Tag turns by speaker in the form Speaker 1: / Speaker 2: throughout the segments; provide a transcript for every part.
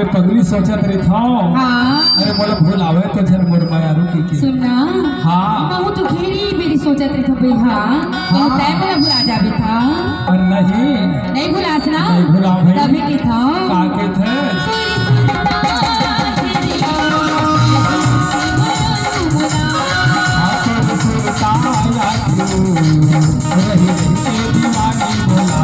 Speaker 1: अरे पगली सोचत रही था।
Speaker 2: हाँ
Speaker 1: अरे मोला भूल आवे तो झर मोर मायारू की
Speaker 2: सुनना।
Speaker 1: हाँ
Speaker 2: बहुत तो घेरी मेरी सोचत रही था भई। हाँ ये तय मला भुला जाबे था।
Speaker 1: अरे नहीं
Speaker 2: भुलास ना।
Speaker 1: नहीं भुला भाई
Speaker 2: तभी की था
Speaker 1: का के थे आखिर सुरता या तू रही रही के दीवानी बोला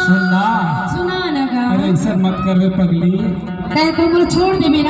Speaker 1: सुना
Speaker 2: सुना ना गा।
Speaker 1: अरे ऐसा मत कर रे पगली
Speaker 2: तय को मोला छोड़ देबे ना।